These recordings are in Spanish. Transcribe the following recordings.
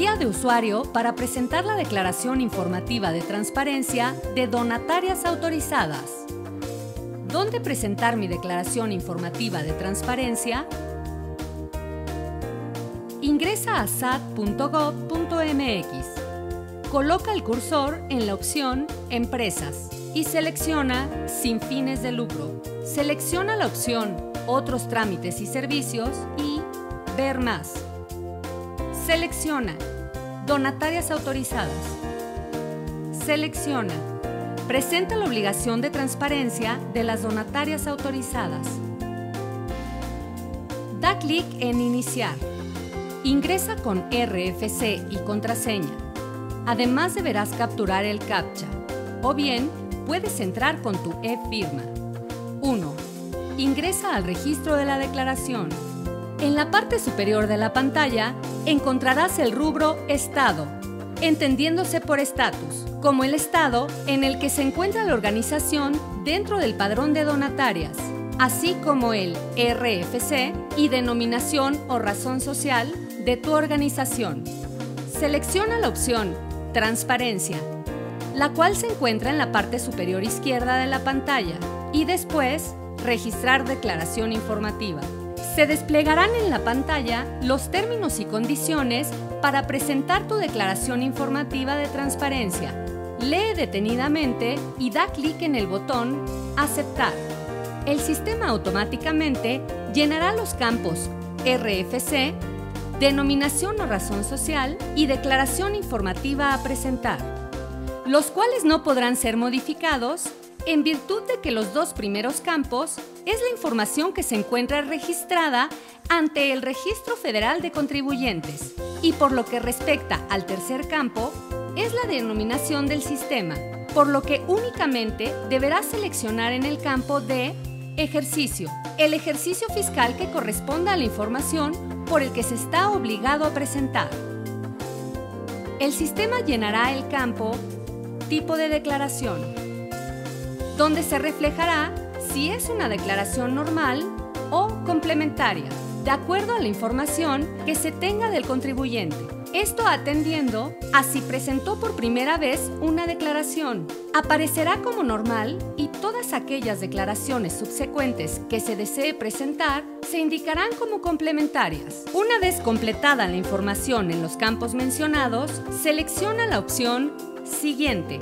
Guía de usuario para presentar la declaración informativa de transparencia de donatarias autorizadas. ¿Dónde presentar mi declaración informativa de transparencia? Ingresa a sat.gov.mx. Coloca el cursor en la opción Empresas y selecciona Sin fines de lucro. Selecciona la opción Otros trámites y servicios y Ver más. Selecciona Donatarias autorizadas. Selecciona Presenta la obligación de transparencia de las donatarias autorizadas. Da clic en Iniciar. Ingresa con RFC y contraseña. Además deberás capturar el CAPTCHA, o bien puedes entrar con tu e-firma. 1. Ingresa al registro de la declaración. En la parte superior de la pantalla encontrarás el rubro Estado, entendiéndose por estatus, como el estado en el que se encuentra la organización dentro del padrón de donatarias, así como el RFC y denominación o razón social de tu organización. Selecciona la opción Transparencia, la cual se encuentra en la parte superior izquierda de la pantalla, y después Registrar declaración informativa. Se desplegarán en la pantalla los términos y condiciones para presentar tu declaración informativa de transparencia. Lee detenidamente y da clic en el botón Aceptar. El sistema automáticamente llenará los campos RFC, denominación o razón social y declaración informativa a presentar, los cuales no podrán ser modificados en virtud de que los dos primeros campos es la información que se encuentra registrada ante el Registro Federal de Contribuyentes, y por lo que respecta al tercer campo, es la denominación del sistema, por lo que únicamente deberás seleccionar en el campo de Ejercicio el ejercicio fiscal que corresponda a la información por el que se está obligado a presentar. El sistema llenará el campo Tipo de declaración, donde se reflejará si es una declaración normal o complementaria, de acuerdo a la información que se tenga del contribuyente. Esto atendiendo a si presentó por primera vez una declaración. Aparecerá como normal y todas aquellas declaraciones subsecuentes que se desee presentar se indicarán como complementarias. Una vez completada la información en los campos mencionados, selecciona la opción Siguiente.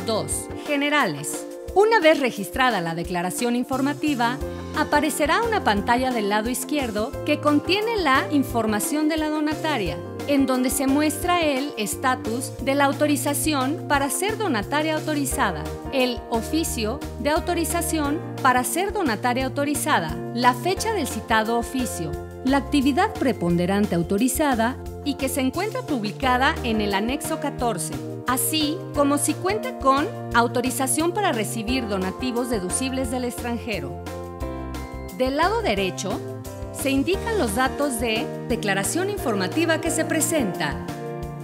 2. Generales. Una vez registrada la declaración informativa, aparecerá una pantalla del lado izquierdo que contiene la información de la donataria, en donde se muestra el estatus de la autorización para ser donataria autorizada, el oficio de autorización para ser donataria autorizada, la fecha del citado oficio, la actividad preponderante autorizada y que se encuentra publicada en el anexo 14, así como si cuenta con autorización para recibir donativos deducibles del extranjero. Del lado derecho, se indican los datos de declaración informativa que se presenta,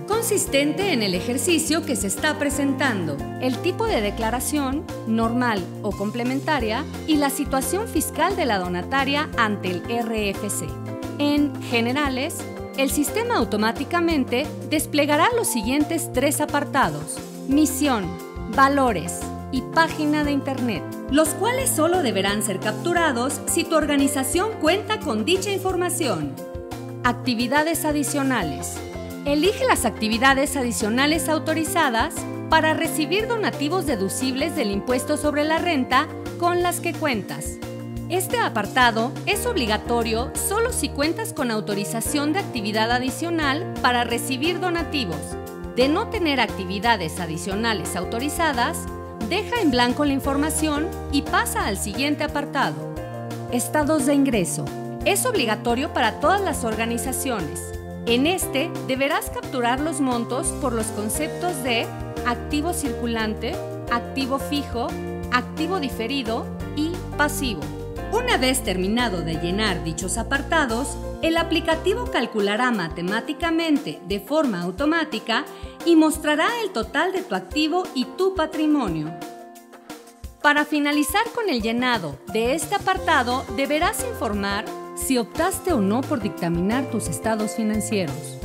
consistente en el ejercicio que se está presentando, el tipo de declaración, normal o complementaria, y la situación fiscal de la donataria ante el RFC. En Generales, el sistema automáticamente desplegará los siguientes 3 apartados: misión, valores y página de Internet, los cuales solo deberán ser capturados si tu organización cuenta con dicha información. Actividades adicionales. Elige las actividades adicionales autorizadas para recibir donativos deducibles del impuesto sobre la renta con las que cuentas. Este apartado es obligatorio solo si cuentas con autorización de actividad adicional para recibir donativos. De no tener actividades adicionales autorizadas, deja en blanco la información y pasa al siguiente apartado. Estados de ingreso. Es obligatorio para todas las organizaciones. En este deberás capturar los montos por los conceptos de activo circulante, activo fijo, activo diferido y pasivo. Una vez terminado de llenar dichos apartados, el aplicativo calculará matemáticamente de forma automática y mostrará el total de tu activo y tu patrimonio. Para finalizar con el llenado de este apartado, deberás informar si optaste o no por dictaminar tus estados financieros.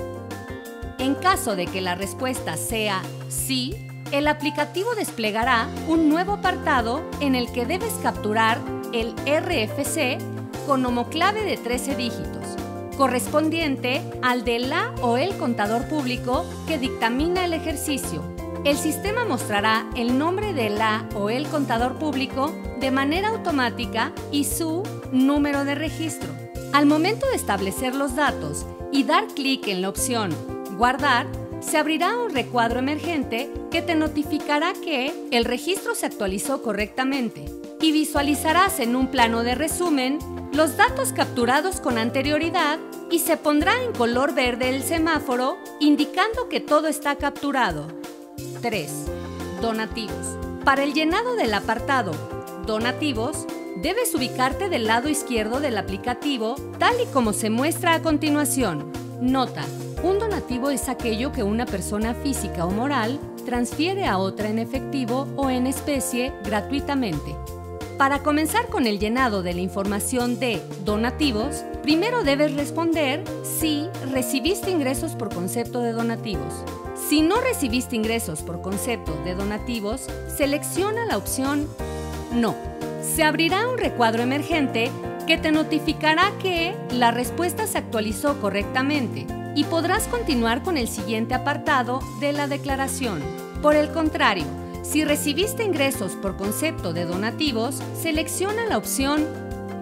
En caso de que la respuesta sea sí, el aplicativo desplegará un nuevo apartado en el que debes capturar el RFC con homoclave de 13 dígitos, correspondiente al de la o el contador público que dictamina el ejercicio. El sistema mostrará el nombre de la o el contador público de manera automática y su número de registro. Al momento de establecer los datos y dar clic en la opción Guardar, se abrirá un recuadro emergente que te notificará que el registro se actualizó correctamente y visualizarás en un plano de resumen los datos capturados con anterioridad y se pondrá en color verde el semáforo indicando que todo está capturado. 3. Donativos. Para el llenado del apartado Donativos, debes ubicarte del lado izquierdo del aplicativo tal y como se muestra a continuación. Nota: un donativo es aquello que una persona física o moral transfiere a otra en efectivo o en especie gratuitamente. Para comenzar con el llenado de la información de donativos, primero debes responder si recibiste ingresos por concepto de donativos. Si no recibiste ingresos por concepto de donativos, selecciona la opción No. Se abrirá un recuadro emergente que te notificará que la respuesta se actualizó correctamente y podrás continuar con el siguiente apartado de la declaración. Por el contrario, si recibiste ingresos por concepto de donativos, selecciona la opción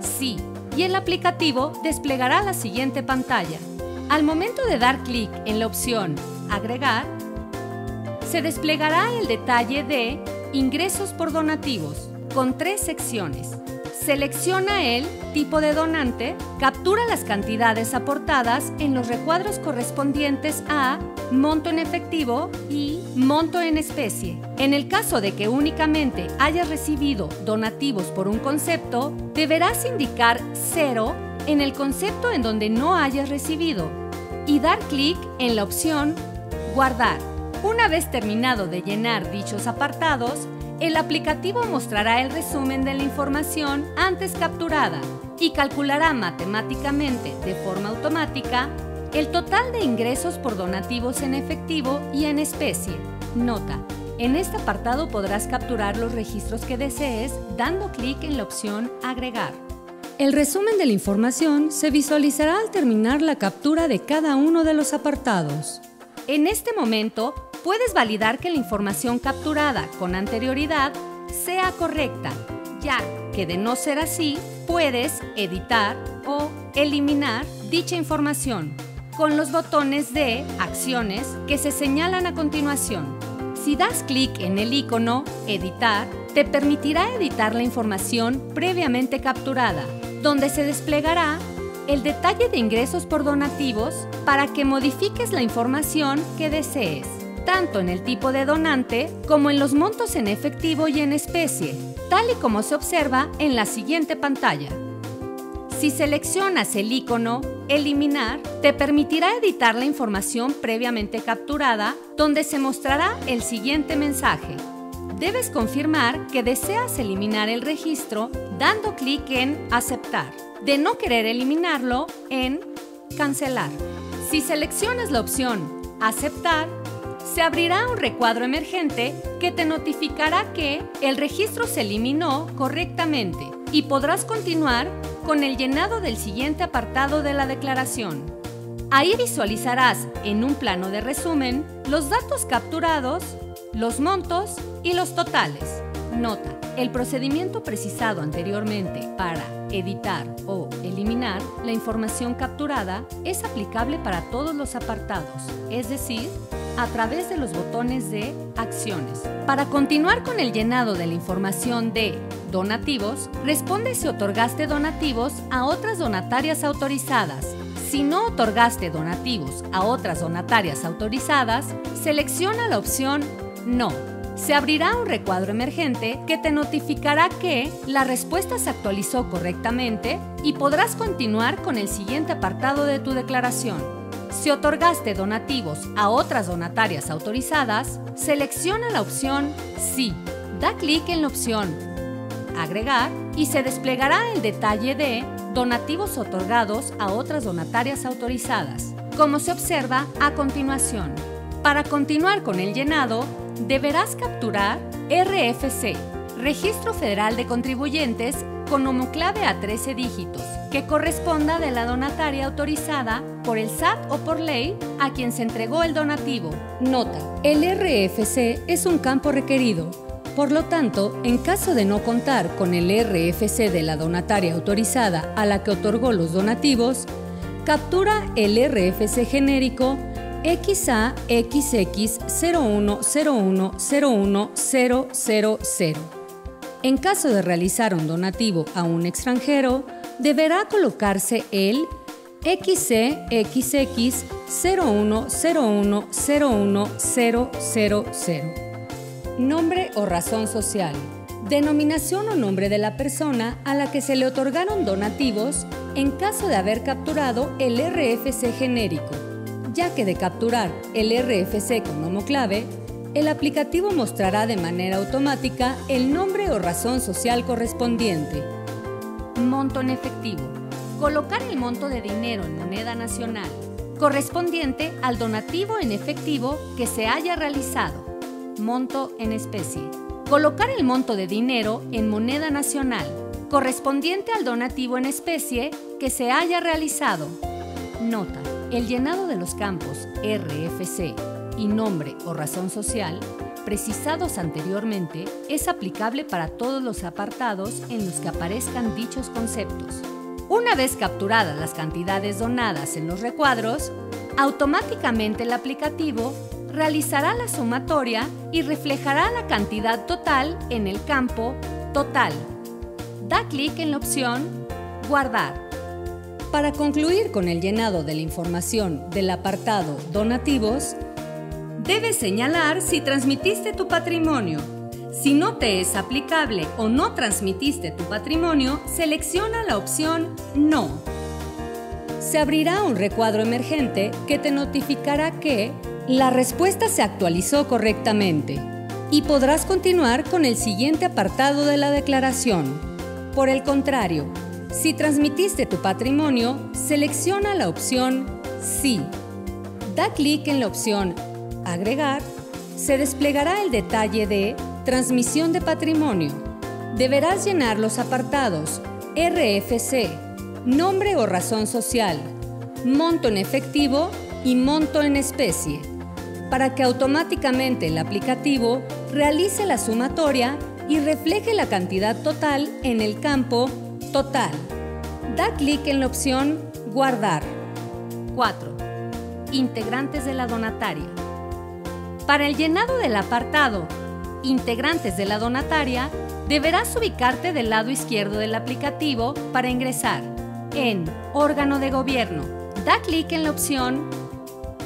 Sí y el aplicativo desplegará la siguiente pantalla. Al momento de dar clic en la opción Agregar, se desplegará el detalle de Ingresos por donativos, con 3 secciones. Selecciona el tipo de donante, captura las cantidades aportadas en los recuadros correspondientes a monto en efectivo y monto en especie. En el caso de que únicamente hayas recibido donativos por un concepto, deberás indicar 0 en el concepto en donde no hayas recibido y dar clic en la opción Guardar. Una vez terminado de llenar dichos apartados, el aplicativo mostrará el resumen de la información antes capturada y calculará matemáticamente, de forma automática, el total de ingresos por donativos en efectivo y en especie. Nota: en este apartado podrás capturar los registros que desees dando clic en la opción Agregar. El resumen de la información se visualizará al terminar la captura de cada uno de los apartados. En este momento, puedes validar que la información capturada con anterioridad sea correcta, ya que de no ser así, puedes editar o eliminar dicha información con los botones de Acciones que se señalan a continuación. Si das clic en el icono Editar, te permitirá editar la información previamente capturada, donde se desplegará el detalle de ingresos por donativos para que modifiques la información que desees, tanto en el tipo de donante como en los montos en efectivo y en especie, tal y como se observa en la siguiente pantalla. Si seleccionas el icono Eliminar, te permitirá editar la información previamente capturada, donde se mostrará el siguiente mensaje. Debes confirmar que deseas eliminar el registro dando clic en Aceptar. De no querer eliminarlo, en Cancelar. Si seleccionas la opción Aceptar, se abrirá un recuadro emergente que te notificará que el registro se eliminó correctamente y podrás continuar con el llenado del siguiente apartado de la declaración. Ahí visualizarás en un plano de resumen los datos capturados, los montos y los totales. Nota: el procedimiento precisado anteriormente para editar o eliminar la información capturada es aplicable para todos los apartados, es decir, a través de los botones de Acciones. Para continuar con el llenado de la información de donativos, responde si otorgaste donativos a otras donatarias autorizadas. Si no otorgaste donativos a otras donatarias autorizadas, selecciona la opción No. Se abrirá un recuadro emergente que te notificará que la respuesta se actualizó correctamente y podrás continuar con el siguiente apartado de tu declaración. Si otorgaste donativos a otras donatarias autorizadas, selecciona la opción Sí. Da clic en la opción Agregar y se desplegará el detalle de donativos otorgados a otras donatarias autorizadas, como se observa a continuación. Para continuar con el llenado, deberás capturar RFC, Registro Federal de Contribuyentes, con homoclave a 13 dígitos, que corresponda de la donataria autorizada por el SAT o por ley a quien se entregó el donativo. Nota: el RFC es un campo requerido. Por lo tanto, en caso de no contar con el RFC de la donataria autorizada a la que otorgó los donativos, captura el RFC genérico XAXX0101010000. En caso de realizar un donativo a un extranjero, deberá colocarse el XCXX0101010000. Nombre o razón social. Denominación o nombre de la persona a la que se le otorgaron donativos en caso de haber capturado el RFC genérico, ya que de capturar el RFC con homoclave, el aplicativo mostrará de manera automática el nombre o razón social correspondiente. Monto en efectivo. Colocar el monto de dinero en moneda nacional correspondiente al donativo en efectivo que se haya realizado. Monto en especie. Colocar el monto de dinero en moneda nacional correspondiente al donativo en especie que se haya realizado. Nota: el llenado de los campos RFC y nombre o razón social, precisados anteriormente, es aplicable para todos los apartados en los que aparezcan dichos conceptos. Una vez capturadas las cantidades donadas en los recuadros, automáticamente el aplicativo realizará la sumatoria y reflejará la cantidad total en el campo Total. Da clic en la opción Guardar. Para concluir con el llenado de la información del apartado Donativos, debes señalar si transmitiste tu patrimonio. Si no te es aplicable o no transmitiste tu patrimonio, selecciona la opción No. Se abrirá un recuadro emergente que te notificará que la respuesta se actualizó correctamente y podrás continuar con el siguiente apartado de la declaración. Por el contrario, si transmitiste tu patrimonio, selecciona la opción Sí. Da clic en la opción Agregar. Se desplegará el detalle de Transmisión de patrimonio. Deberás llenar los apartados RFC, nombre o razón social, monto en efectivo y monto en especie, para que automáticamente el aplicativo realice la sumatoria y refleje la cantidad total en el campo Total. Da clic en la opción Guardar. 4. Integrantes de la donataria. Para el llenado del apartado Integrantes de la donataria, deberás ubicarte del lado izquierdo del aplicativo para ingresar en Órgano de Gobierno. Da clic en la opción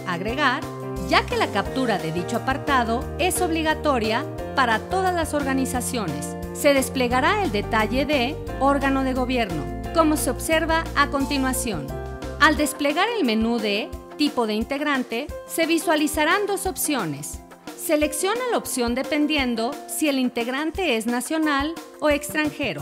Agregar, ya que la captura de dicho apartado es obligatoria para todas las organizaciones. Se desplegará el detalle de Órgano de Gobierno, como se observa a continuación. Al desplegar el menú de Tipo de integrante, se visualizarán dos opciones. Selecciona la opción dependiendo si el integrante es nacional o extranjero.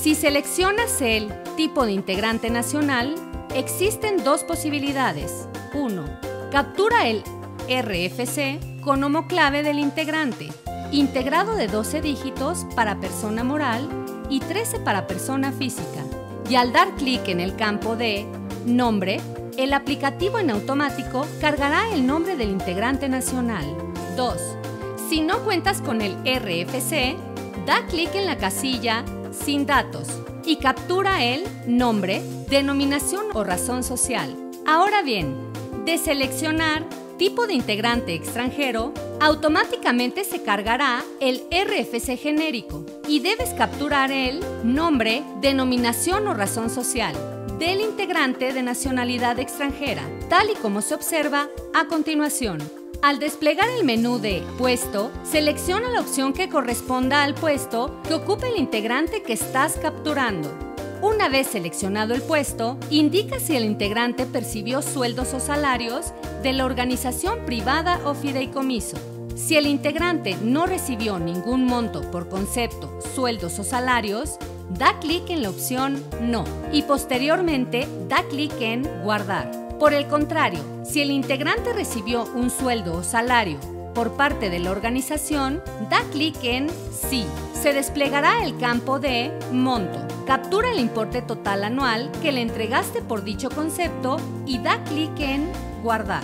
Si seleccionas el Tipo de integrante nacional, existen dos posibilidades. 1. Captura el RFC con homoclave del integrante, integrado de 12 dígitos para persona moral y 13 para persona física. Y al dar clic en el campo de Nombre, el aplicativo en automático cargará el nombre del integrante nacional. 2. Si no cuentas con el RFC, da clic en la casilla Sin datos y captura el nombre, denominación o razón social. Ahora bien, de seleccionar Tipo de integrante extranjero, automáticamente se cargará el RFC genérico y debes capturar el nombre, denominación o razón social del integrante de nacionalidad extranjera, tal y como se observa a continuación. Al desplegar el menú de Puesto, selecciona la opción que corresponda al puesto que ocupe el integrante que estás capturando. Una vez seleccionado el puesto, indica si el integrante percibió sueldos o salarios de la organización privada o fideicomiso. Si el integrante no recibió ningún monto por concepto, sueldos o salarios, da clic en la opción No y posteriormente da clic en Guardar. Por el contrario, si el integrante recibió un sueldo o salario por parte de la organización, da clic en Sí. Se desplegará el campo de Monto. Captura el importe total anual que le entregaste por dicho concepto y da clic en Guardar.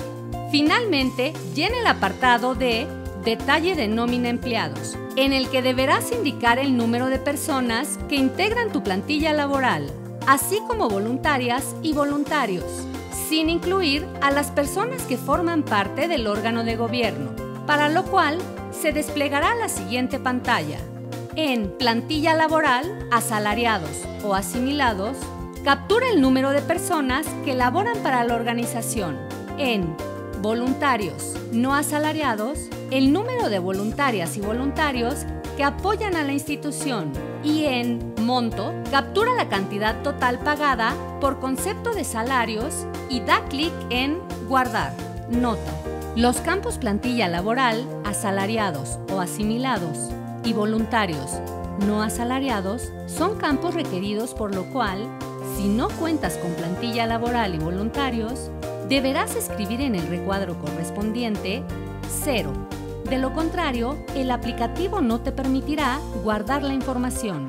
Finalmente, llena el apartado de Detalle de nómina empleados, en el que deberás indicar el número de personas que integran tu plantilla laboral, así como voluntarias y voluntarios, sin incluir a las personas que forman parte del órgano de gobierno, para lo cual se desplegará la siguiente pantalla. En Plantilla laboral, asalariados o asimilados, captura el número de personas que laboran para la organización. En Voluntarios no asalariados, el número de voluntarias y voluntarios que apoyan a la institución. Y en Monto, captura la cantidad total pagada por concepto de salarios y da clic en Guardar. Nota: los campos plantilla laboral, asalariados o asimilados y voluntarios no asalariados son campos requeridos, por lo cual, si no cuentas con plantilla laboral y voluntarios, deberás escribir en el recuadro correspondiente 0. De lo contrario, el aplicativo no te permitirá guardar la información.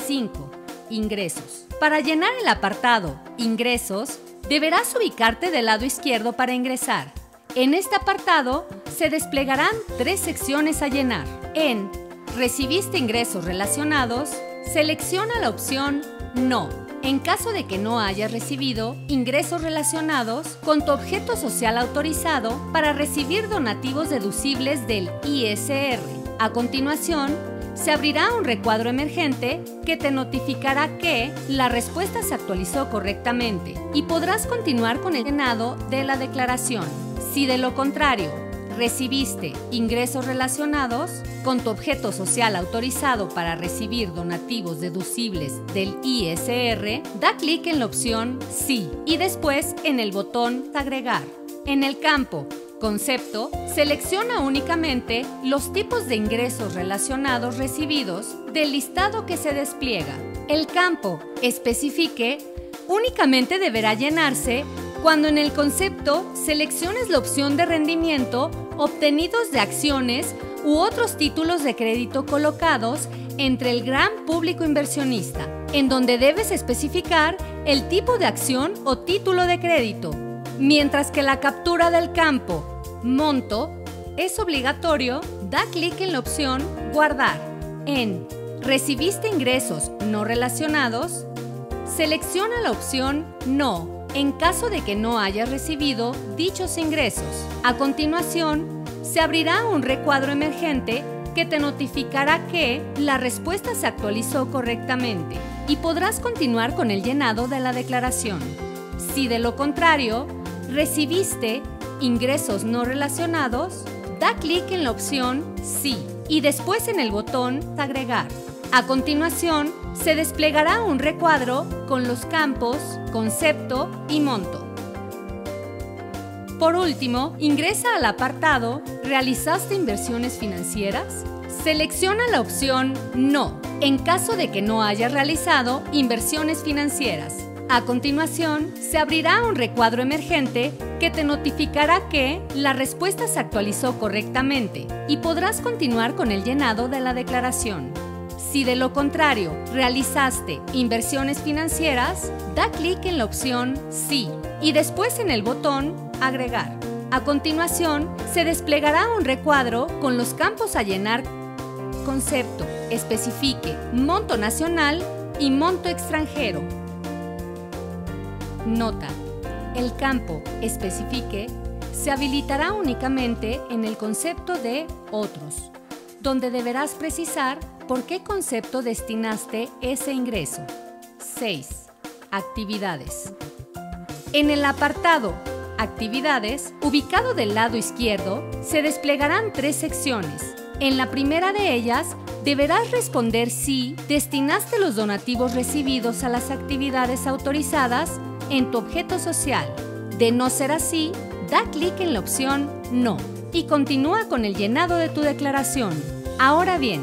5. Ingresos. Para llenar el apartado Ingresos, deberás ubicarte del lado izquierdo para ingresar. En este apartado se desplegarán 3 secciones a llenar. En ¿Recibiste ingresos relacionados? Selecciona la opción No. En caso de que no hayas recibido ingresos relacionados con tu objeto social autorizado para recibir donativos deducibles del ISR. A continuación, se abrirá un recuadro emergente que te notificará que la respuesta se actualizó correctamente y podrás continuar con el llenado de la declaración. Si de lo contrario, recibiste ingresos relacionados con tu objeto social autorizado para recibir donativos deducibles del ISR, da clic en la opción Sí y después en el botón Agregar. En el campo Concepto, selecciona únicamente los tipos de ingresos relacionados recibidos del listado que se despliega. El campo Especifique únicamente deberá llenarse cuando en el concepto selecciones la opción de rendimiento obtenidos de acciones u otros títulos de crédito colocados entre el gran público inversionista, en donde debes especificar el tipo de acción o título de crédito, mientras que la captura del campo Monto es obligatorio. Da clic en la opción Guardar. En ¿Recibiste ingresos no relacionados? Selecciona la opción No, en caso de que no hayas recibido dichos ingresos. A continuación, se abrirá un recuadro emergente que te notificará que la respuesta se actualizó correctamente y podrás continuar con el llenado de la declaración. Si de lo contrario, recibiste ingresos no relacionados, da clic en la opción Sí y después en el botón Agregar. A continuación, se desplegará un recuadro con los campos Concepto y Monto. Por último, ingresa al apartado ¿Realizaste inversiones financieras? Selecciona la opción No, en caso de que no hayas realizado inversiones financieras. A continuación, se abrirá un recuadro emergente que te notificará que la respuesta se actualizó correctamente y podrás continuar con el llenado de la declaración. Si de lo contrario realizaste inversiones financieras, da clic en la opción Sí y después en el botón Agregar. A continuación, se desplegará un recuadro con los campos a llenar. Concepto, especifique monto nacional y monto extranjero. Nota: el campo Especifique se habilitará únicamente en el concepto de Otros, donde deberás precisar por qué concepto destinaste ese ingreso. 6. Actividades. En el apartado Actividades, ubicado del lado izquierdo, se desplegarán 3 secciones. En la primera de ellas, deberás responder si destinaste los donativos recibidos a las actividades autorizadas en tu objeto social. De no ser así, da clic en la opción No y continúa con el llenado de tu declaración. Ahora bien,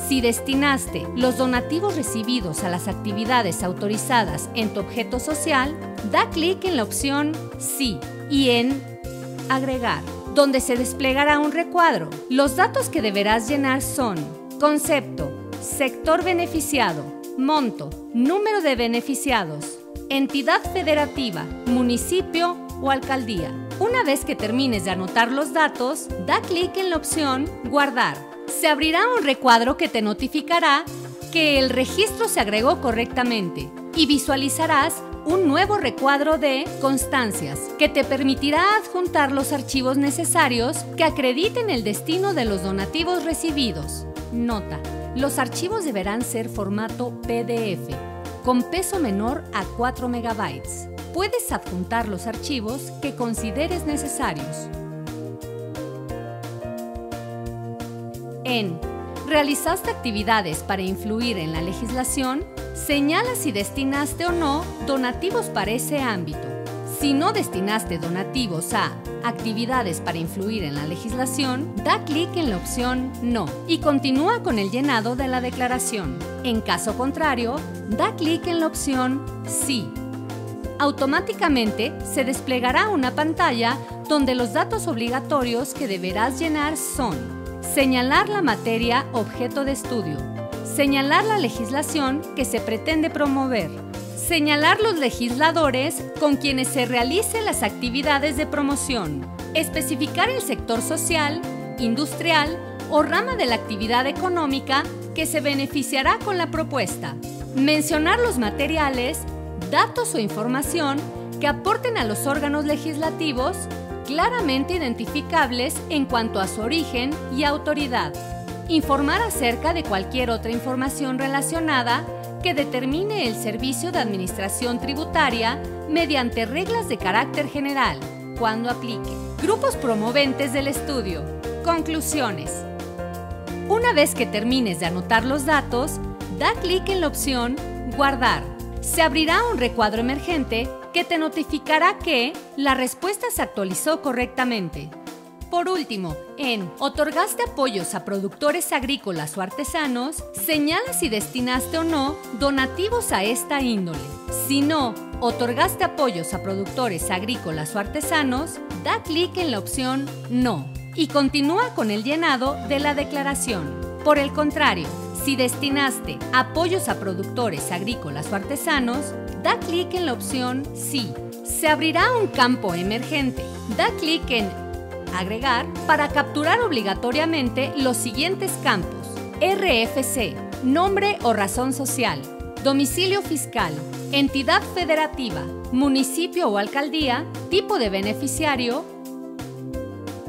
si destinaste los donativos recibidos a las actividades autorizadas en tu objeto social, da clic en la opción Sí y en Agregar, donde se desplegará un recuadro. Los datos que deberás llenar son concepto, sector beneficiado, monto, número de beneficiados, entidad federativa, municipio o alcaldía. Una vez que termines de anotar los datos, da clic en la opción Guardar. Se abrirá un recuadro que te notificará que el registro se agregó correctamente y visualizarás un nuevo recuadro de constancias que te permitirá adjuntar los archivos necesarios que acrediten el destino de los donativos recibidos. Nota: los archivos deberán ser formato PDF, con peso menor a 4 MB. Puedes adjuntar los archivos que consideres necesarios. En ¿realizaste actividades para influir en la legislación? Señala si destinaste o no donativos para ese ámbito. Si no destinaste donativos a actividades para influir en la legislación, da clic en la opción No y continúa con el llenado de la declaración. En caso contrario, da clic en la opción Sí. Automáticamente se desplegará una pantalla donde los datos obligatorios que deberás llenar son: señalar la materia objeto de estudio, señalar la legislación que se pretende promover, señalar los legisladores con quienes se realicen las actividades de promoción, especificar el sector social, industrial o rama de la actividad económica que se beneficiará con la propuesta, mencionar los materiales, datos o información que aporten a los órganos legislativos claramente identificables en cuanto a su origen y autoridad. Informar acerca de cualquier otra información relacionada que determine el Servicio de Administración Tributaria mediante reglas de carácter general, cuando aplique. Grupos promoventes del estudio. Conclusiones. Una vez que termines de anotar los datos, da clic en la opción Guardar. Se abrirá un recuadro emergente que te notificará que la respuesta se actualizó correctamente. Por último, en ¿otorgaste apoyos a productores agrícolas o artesanos? Señala si destinaste o no donativos a esta índole. Si no otorgaste apoyos a productores agrícolas o artesanos, da clic en la opción No y continúa con el llenado de la declaración. Por el contrario, si destinaste apoyos a productores agrícolas o artesanos, da clic en la opción Sí. Se abrirá un campo emergente. Da clic en Agregar para capturar obligatoriamente los siguientes campos: RFC, nombre o razón social, domicilio fiscal, entidad federativa, municipio o alcaldía, tipo de beneficiario,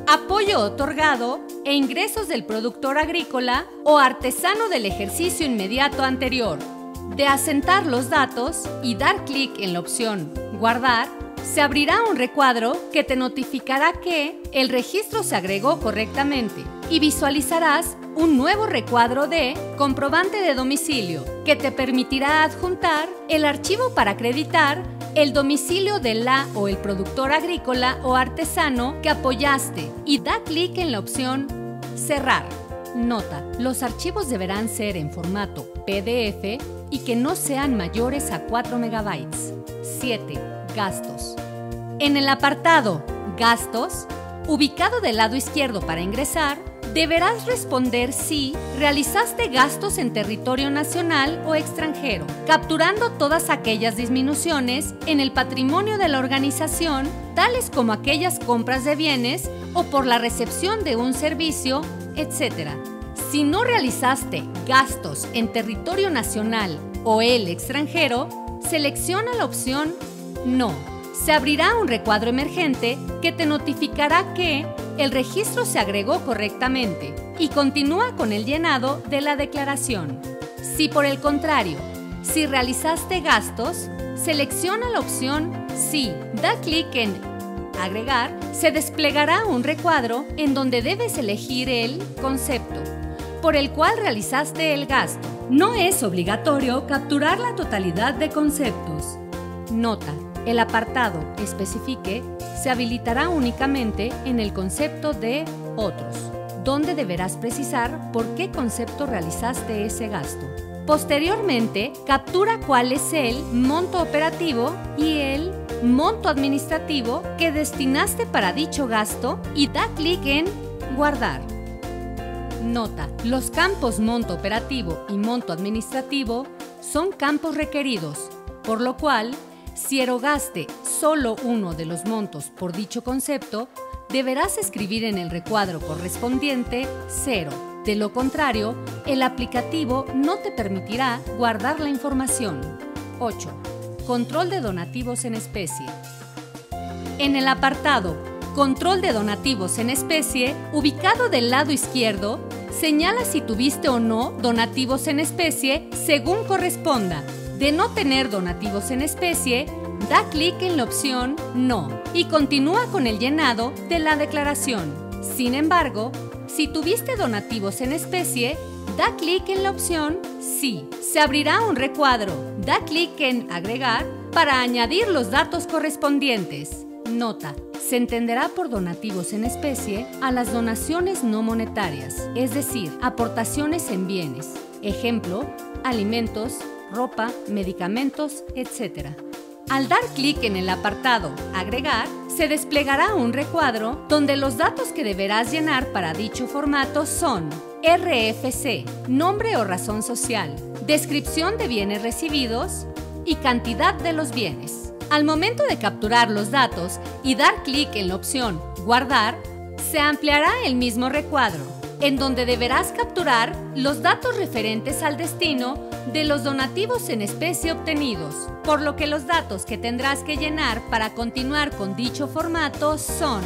apoyo otorgado e ingresos del productor agrícola o artesano del ejercicio inmediato anterior. De asentar los datos y dar clic en la opción Guardar, se abrirá un recuadro que te notificará que el registro se agregó correctamente y visualizarás un nuevo recuadro de comprobante de domicilio que te permitirá adjuntar el archivo para acreditar el domicilio de la o el productor agrícola o artesano que apoyaste y da clic en la opción Cerrar. Nota: los archivos deberán ser en formato PDF y que no sean mayores a 4 MB. 7. Gastos. En el apartado Gastos, ubicado del lado izquierdo para ingresar, deberás responder si realizaste gastos en territorio nacional o extranjero, capturando todas aquellas disminuciones en el patrimonio de la organización, tales como aquellas compras de bienes o por la recepción de un servicio, etc. Si no realizaste gastos en territorio nacional o el extranjero, selecciona la opción No. Se abrirá un recuadro emergente que te notificará que el registro se agregó correctamente y continúa con el llenado de la declaración. Si por el contrario, si realizaste gastos, selecciona la opción Sí. Da clic en Agregar, se desplegará un recuadro en donde debes elegir el concepto por el cual realizaste el gasto. No es obligatorio capturar la totalidad de conceptos. Nota: el apartado Especifique se habilitará únicamente en el concepto de Otros, donde deberás precisar por qué concepto realizaste ese gasto. Posteriormente, captura cuál es el monto operativo y el monto administrativo que destinaste para dicho gasto y da clic en Guardar. Nota: los campos monto operativo y monto administrativo son campos requeridos, por lo cual, si erogaste solo uno de los montos por dicho concepto, deberás escribir en el recuadro correspondiente 0. De lo contrario, el aplicativo no te permitirá guardar la información. 8. Control de donativos en especie. En el apartado Control de donativos en especie, ubicado del lado izquierdo, señala si tuviste o no donativos en especie según corresponda. De no tener donativos en especie, da clic en la opción No y continúa con el llenado de la declaración. Sin embargo, si tuviste donativos en especie, da clic en la opción Sí. Se abrirá un recuadro. Da clic en Agregar para añadir los datos correspondientes. Nota: se entenderá por donativos en especie a las donaciones no monetarias, es decir, aportaciones en bienes. Ejemplo: alimentos, ropa, medicamentos, etc. Al dar clic en el apartado Agregar, se desplegará un recuadro donde los datos que deberás llenar para dicho formato son RFC, nombre o razón social, descripción de bienes recibidos y cantidad de los bienes. Al momento de capturar los datos y dar clic en la opción Guardar, se ampliará el mismo recuadro, en donde deberás capturar los datos referentes al destino de los donativos en especie obtenidos, por lo que los datos que tendrás que llenar para continuar con dicho formato son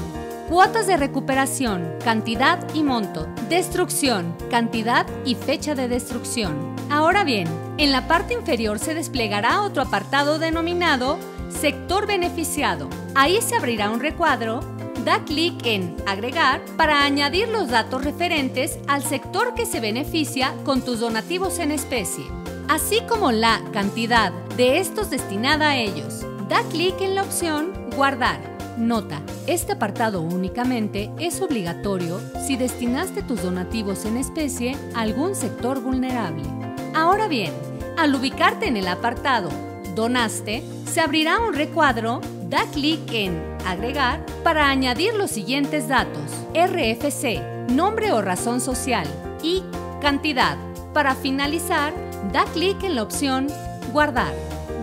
cuotas de recuperación, cantidad y monto, destrucción, cantidad y fecha de destrucción. Ahora bien, en la parte inferior se desplegará otro apartado denominado Sector beneficiado. Ahí se abrirá un recuadro. Da clic en Agregar para añadir los datos referentes al sector que se beneficia con tus donativos en especie, así como la cantidad de estos destinada a ellos. Da clic en la opción Guardar. Nota: este apartado únicamente es obligatorio si destinaste tus donativos en especie a algún sector vulnerable. Ahora bien, al ubicarte en el apartado Donaste, se abrirá un recuadro. Da clic en Agregar para añadir los siguientes datos: RFC, nombre o razón social, y cantidad. Para finalizar, da clic en la opción Guardar.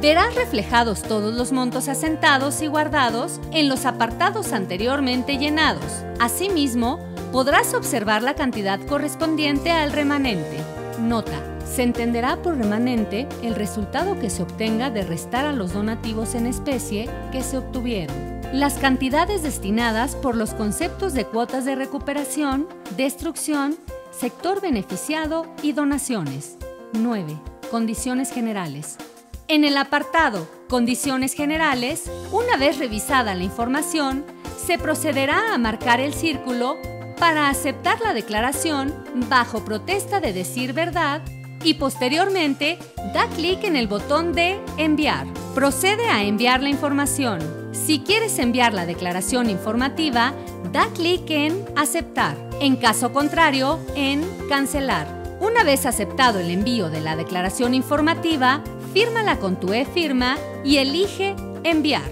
Verás reflejados todos los montos asentados y guardados en los apartados anteriormente llenados. Asimismo, podrás observar la cantidad correspondiente al remanente. Nota: se entenderá por remanente el resultado que se obtenga de restar a los donativos en especie que se obtuvieron. Las cantidades destinadas por los conceptos de cuotas de recuperación, destrucción, sector beneficiado y donaciones. 9. Condiciones generales. En el apartado Condiciones generales, una vez revisada la información, se procederá a marcar el círculo para aceptar la declaración bajo protesta de decir verdad y posteriormente da clic en el botón de Enviar. Procede a enviar la información. Si quieres enviar la declaración informativa, da clic en Aceptar. En caso contrario, en Cancelar. Una vez aceptado el envío de la declaración informativa, fírmala con tu e-firma y elige Enviar.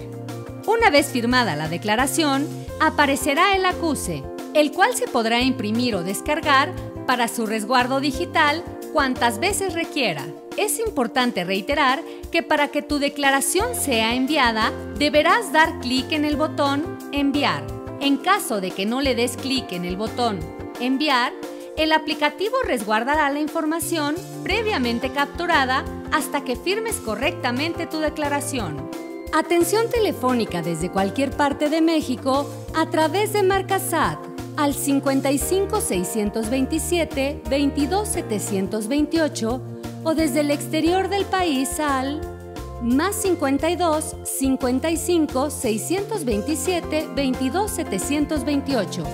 Una vez firmada la declaración, aparecerá el acuse, el cual se podrá imprimir o descargar para su resguardo digital cuantas veces requiera. Es importante reiterar que para que tu declaración sea enviada, deberás dar clic en el botón Enviar. En caso de que no le des clic en el botón Enviar, el aplicativo resguardará la información previamente capturada hasta que firmes correctamente tu declaración. Atención telefónica desde cualquier parte de México a través de Marcasat al 55 627 22 728 o desde el exterior del país al más 52 55 627 22 728.